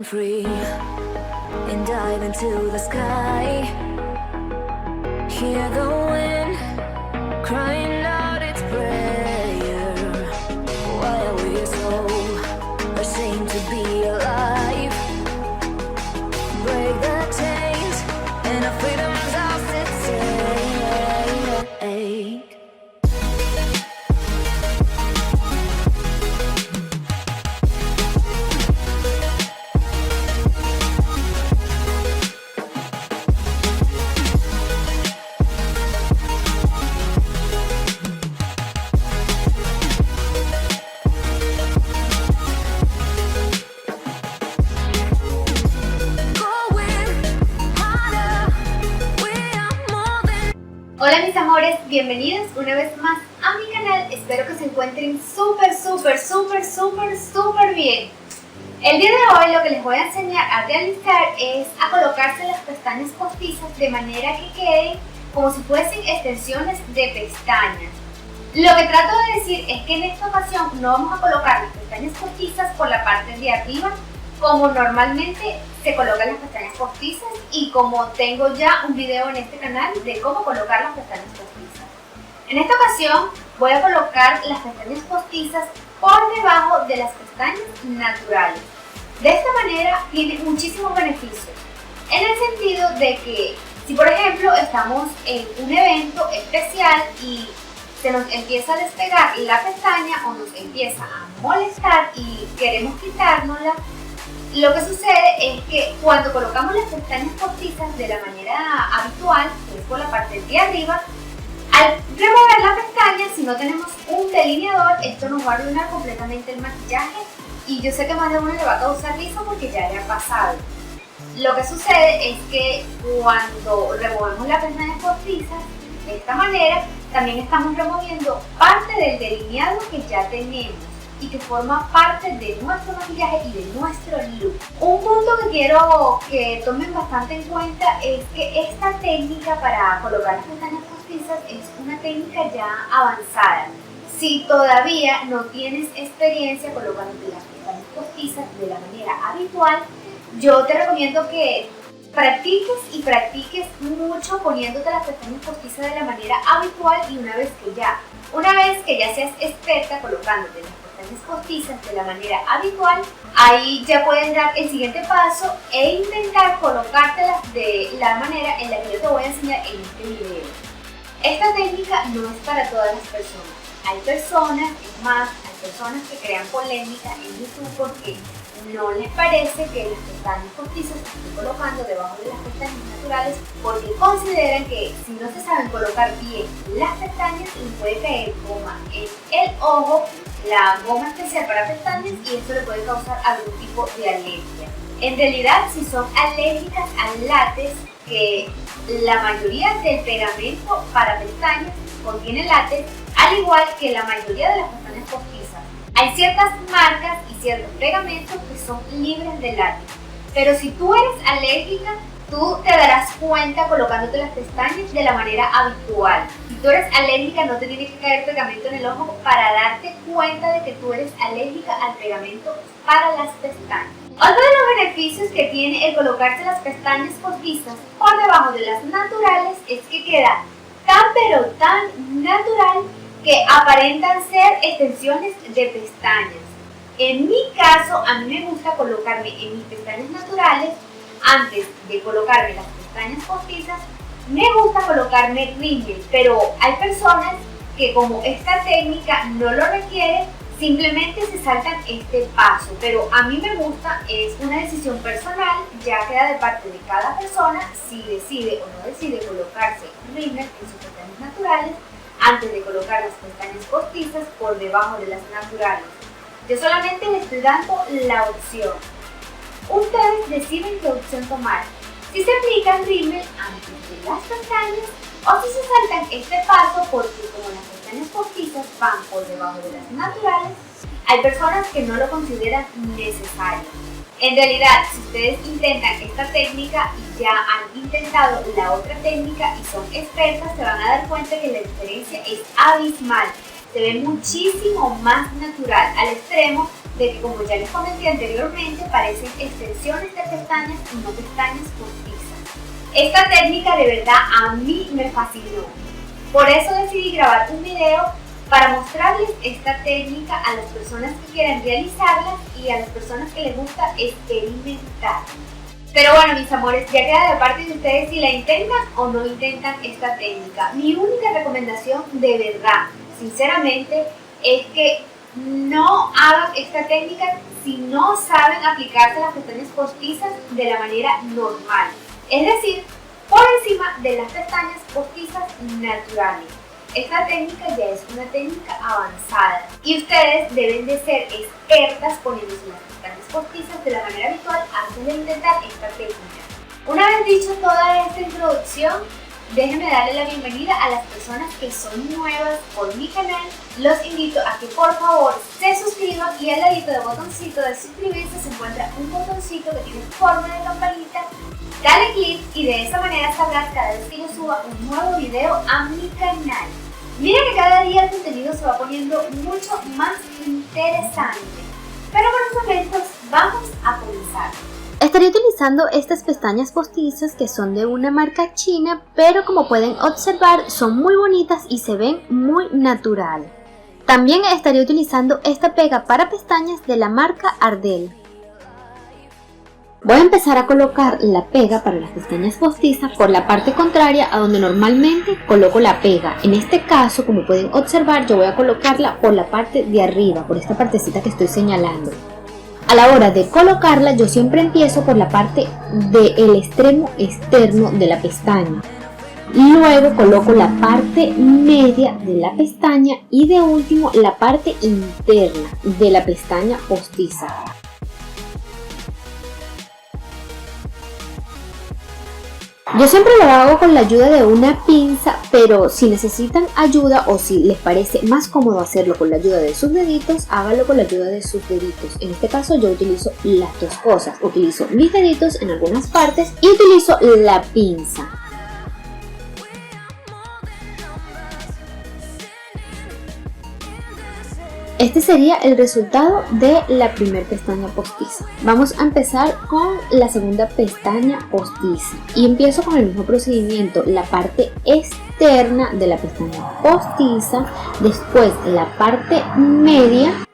Free and dive into the sky. Hear the wind crying out its prayer. Why are we so ashamed to be alive? Break the chains and our freedom's ours to take. Hola mis amores, bienvenidos una vez más a mi canal. Espero que se encuentren súper bien. El día de hoy lo que les voy a enseñar a realizar es a colocarse las pestañas postizas de manera que queden como si fuesen extensiones de pestañas. Lo que trato de decir es que en esta ocasión no vamos a colocar las pestañas postizas por la parte de arriba como normalmente se colocan las pestañas postizas y como tengo ya un video en este canal de cómo colocar las pestañas postizas. En esta ocasión voy a colocar las pestañas postizas por debajo de las pestañas naturales. De esta manera tiene muchísimos beneficios, en el sentido de que si por ejemplo estamos en un evento especial y se nos empieza a despegar la pestaña o nos empieza a molestar y queremos quitárnosla, lo que sucede es que cuando colocamos las pestañas postizas de la manera habitual, que es por la parte de arriba, al remover la pestaña, si no tenemos un delineador, esto nos va a arruinar completamente el maquillaje y yo sé que más de uno le va a causar risa porque ya le ha pasado. Lo que sucede es que cuando removemos las pestañas postizas de esta manera, también estamos removiendo parte del delineado que ya tenemos y que forma parte de nuestro maquillaje y de nuestro look. Un punto que quiero que tomen bastante en cuenta es que esta técnica para colocar las pestañas postizas es una técnica ya avanzada. Si todavía no tienes experiencia colocando las pestañas postizas de la manera habitual, yo te recomiendo que practiques mucho poniéndote las pestañas postizas de la manera habitual y una vez que ya seas experta colocándote las pestañas postizas de la manera habitual, ahí ya puedes dar el siguiente paso e intentar colocártelas de la manera en la que yo te voy a enseñar en este video. Esta técnica no es para todas las personas. Hay personas que crean polémica en YouTube porque no les parece que las pestañas postizas se estén colocando debajo de las pestañas naturales porque consideran que si no se saben colocar bien las pestañas les puede caer goma en el ojo, la goma especial para pestañas, y eso le puede causar algún tipo de alergia. En realidad, si son alérgicas al látex, que la mayoría del pegamento para pestañas contiene látex, al igual que la mayoría de las pestañas postizas. Hay ciertas marcas y ciertos pegamentos que son libres de látex, pero si tú eres alérgica, tú te darás cuenta colocándote las pestañas de la manera habitual. Si tú eres alérgica, no te tiene que caer pegamento en el ojo para darte cuenta de que tú eres alérgica al pegamento para las pestañas. Otro de los beneficios que tiene el colocarse las pestañas postizas por debajo de las naturales es que queda tan natural que aparentan ser extensiones de pestañas. En mi caso, a mí me gusta colocarme en mis pestañas naturales. Antes de colocarme las pestañas postizas, me gusta colocarme rímel, pero hay personas que como esta técnica no lo requiere, simplemente se saltan este paso, pero a mí me gusta, es una decisión personal, ya queda de parte de cada persona si decide o no decide colocarse rímel en sus pestañas naturales antes de colocar las pestañas postizas por debajo de las naturales. Yo solamente les estoy dando la opción. Ustedes deciden qué opción tomar, si se aplican rímel antes de las pestañas o si se saltan este paso, porque como las pestañas postizas van por debajo de las naturales, hay personas que no lo consideran necesario. En realidad, si ustedes intentan esta técnica y ya han intentado la otra técnica y son expertas, se van a dar cuenta que la diferencia es abismal. Se ve muchísimo más natural, al extremo de que, como ya les comenté anteriormente, parecen extensiones de pestañas y no pestañas postizas. Esta técnica de verdad a mí me fascinó. Por eso decidí grabar un video para mostrarles esta técnica a las personas que quieran realizarla y a las personas que les gusta experimentar. Pero bueno, mis amores, ya queda de parte de ustedes si la intentan o no intentan esta técnica. Mi única recomendación de verdad, sinceramente, es que no hagan esta técnica si no saben aplicarse las pestañas postizas de la manera normal. Es decir, por encima de las pestañas postizas naturales. Esta técnica ya es una técnica avanzada y ustedes deben de ser expertas poniéndose las pestañas postizas de la manera habitual antes de intentar esta técnica. Una vez dicho toda esta introducción, déjenme darle la bienvenida a las personas que son nuevas por mi canal. Los invito a que por favor se suscriban y al ladito del botoncito de suscribirse se encuentra un botoncito que tiene forma de campanita. Dale clic y de esa manera sabrás cada vez que yo suba un nuevo video a mi canal. Mira que cada día el contenido se va poniendo mucho más interesante. Pero por los momentos vamos a comenzar. Estaré utilizando estas pestañas postizas que son de una marca china, pero como pueden observar son muy bonitas y se ven muy natural. También estaré utilizando esta pega para pestañas de la marca Ardell. Voy a empezar a colocar la pega para las pestañas postizas por la parte contraria a donde normalmente coloco la pega. En este caso, como pueden observar, yo voy a colocarla por la parte de arriba, por esta partecita que estoy señalando. A la hora de colocarla, yo siempre empiezo por la parte del extremo externo de la pestaña. Luego coloco la parte media de la pestaña y de último la parte interna de la pestaña postiza. Yo siempre lo hago con la ayuda de una pinza, pero si necesitan ayuda o si les parece más cómodo hacerlo con la ayuda de sus deditos, háganlo con la ayuda de sus deditos. En este caso yo utilizo las dos cosas, utilizo mis deditos en algunas partes y utilizo la pinza. Este sería el resultado de la primera pestaña postiza. Vamos a empezar con la segunda pestaña postiza y empiezo con el mismo procedimiento, la parte externa de la pestaña postiza, después la parte media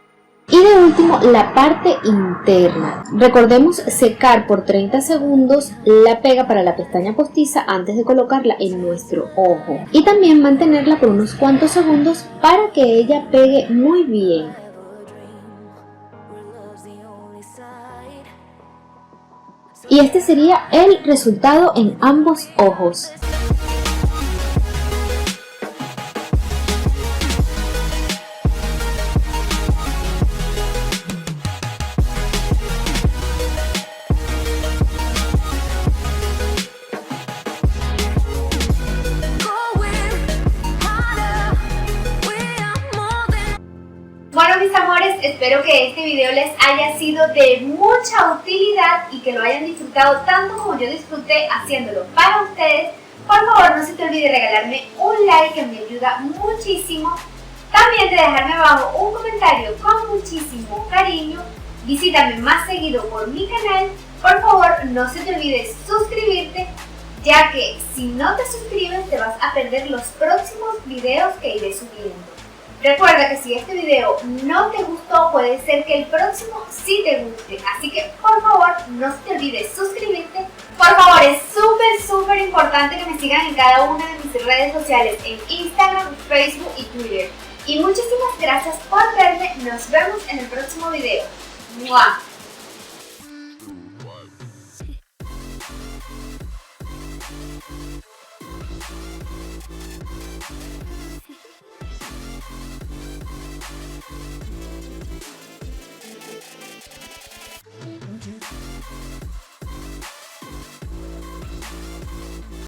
y de último la parte interna. Recordemos secar por 30 segundos la pega para la pestaña postiza antes de colocarla en nuestro ojo. Y también mantenerla por unos cuantos segundos para que ella pegue muy bien. Y este sería el resultado en ambos ojos. Bueno, mis amores, espero que este video les haya sido de mucha utilidad y que lo hayan disfrutado tanto como yo disfruté haciéndolo para ustedes. Por favor, no se te olvide regalarme un like que me ayuda muchísimo. También de dejarme abajo un comentario con muchísimo cariño. Visítame más seguido por mi canal. Por favor, no se te olvide suscribirte, ya que si no te suscribes te vas a perder los próximos videos que iré subiendo. Recuerda que si este video no te gustó, puede ser que el próximo sí te guste. Así que por favor no se te olvide suscribirte. Por favor, es súper importante que me sigan en cada una de mis redes sociales, en Instagram, Facebook y Twitter. Y muchísimas gracias por verme. Nos vemos en el próximo video. ¡Mua!